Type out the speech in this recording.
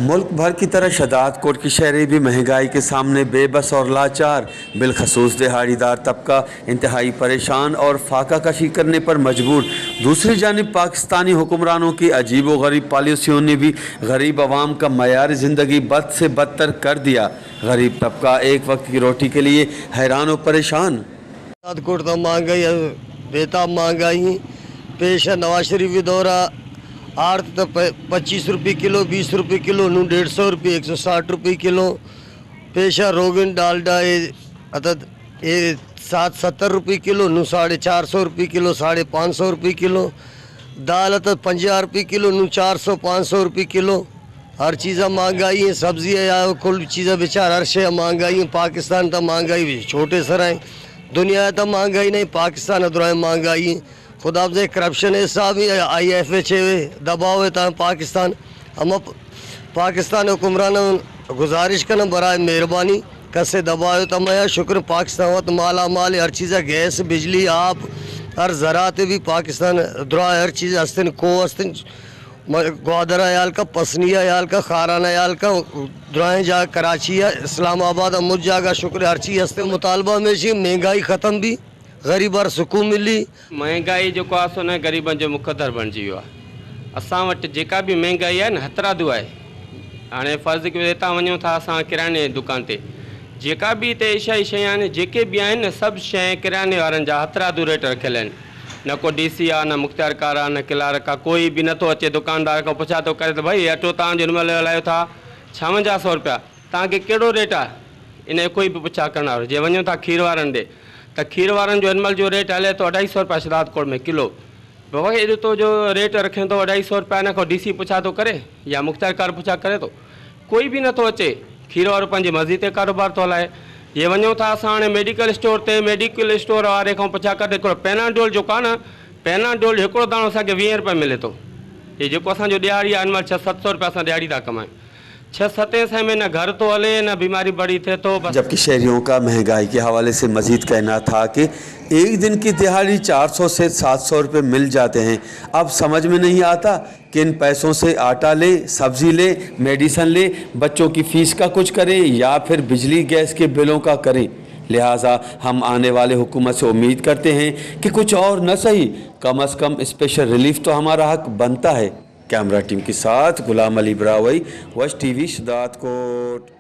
मुल्क भर की तरह शहदाद कोट की शहरी भी महंगाई के सामने बेबस और लाचार। बिलखसूस दिहाड़ीदार तबका इंतहाई परेशान और फाका कशी करने पर मजबूर। दूसरी जानिब पाकिस्तानी हुक्मरानों की अजीब व गरीब पॉलिसियों ने भी गरीब आवाम का मयार ज़िंदगी बद से बदतर कर दिया। गरीब तबका एक वक्त की रोटी के लिए हैरान और परेशान। कोट तो महंगाई बेताब महंगाई पेश है। नवाज शरीफ दौरा आर्थ तो 25 रुपये किलो, 20 रुपये किलो, नू 150 रुपये, 160 रुपये किलो पेशा। रोगन डालडा ये 70 रुपये किलो, नू 450 रुपये किलो, 550 रुपये किलो। दाल 50 रुपये किलो, नू 400-500 रुपये किलो। हर चीज़ महंगाई है। सब्जी या कुल चीज़ें बेचार हर शे महंगाई है। पाकिस्तान तो महंगाई छोटे सर है, दुनिया तो महंगाई नहीं, पाकिस्तान अदर महंगाई है। खुदा से करप्शन है साहब, IFH दबाव है पाकिस्तान। हम पाकिस्तान हुक्मरान गुजारिश करना बराए मेहरबानी कैसे दबाव तम शुक्र पाकिस्तान वत माला माल हर चीज़ गैस बिजली आप हर ज़रात भी पाकिस्तान द्रा हर चीज़ हस्तन को हस्तन ग्वादर आयाल का, पसनिया आयाल का, खाराना आयाल का द्राएँ जा कराची इस्लामाबाद मुझ जागा शुक्र हर चीज़ हस्ते मुतालबा में महंगाई ख़त्म भी गरीबार सुकून मिली। महंगाई जो आहे न ग़रीबनि जो मुक़दर बणिजी वियो आहे। असां वटि जेका बि महांगाई आहे न हथरादू आहे। हाणे फ़र्ज़ु कयो हितां वञूं था असां किराने दुकान ते, जेका बि हिते एशियाई शयूं आहिनि जेके बि आहिनि न सभु शइ किराने वारनि जा हथरादू रेट रखियल आहिनि। न को DC आहे, न मुख़्तियारकार आहे, न क्लार्क आहे, कोई बि नथो अचे दुकानदार खां पुछा थो करे त भई अटो तव्हांजो हिन महिल हलायो था 5600 रुपया, तव्हांखे कहिड़ो रेट आहे, इन जो कोई बि पुछा करण वारो। जे वञूं था खीर वारनि ॾे त खीर वारनि जो हिन महिल जो रेट हले तो 250 रुपया शहदाद कोट में किलो। बाबा एॾो तो जो रेट रखे तो 250 रुपया, इन खां DC पुछा थो करे या मुख़्तियारकार पुछा करे तो कोई भी नथो अचे। खीर वारो पंहिंजी मर्ज़ी ते कारोबार थो हलाए। ये वञूं था असां हाणे मेडिकल स्टोर ते, मेडिकल स्टोर वारे खां पुछा करे हिकिड़ो पेनाडोल जो कान, पेनाडोल हिकिड़ो दाणो असांखे 20 रुपये मिले थो। ये जेको असांजो ॾियारी आहे हिन महिल 600-700 रुपया असां ॾियारी था कमायूं। 6-7 में न घर तो हले न बीमारी बड़ी थे तो। जबकि शहरियों का महंगाई के हवाले से मजीद कहना था कि एक दिन की दिहाड़ी 400 से 700 रुपये मिल जाते हैं। अब समझ में नहीं आता कि इन पैसों से आटा ले, सब्जी ले, मेडिसन ले, बच्चों की फ़ीस का कुछ करें या फिर बिजली गैस के बिलों का करें। लिहाजा हम आने वाले हुकूमत से उम्मीद करते हैं कि कुछ और न सही कम अज़ कम स्पेशल रिलीफ तो हमारा हक बनता है। कैमरा टीम के साथ गुलाम अली ब्रावई, वश TV शहदाद कोट।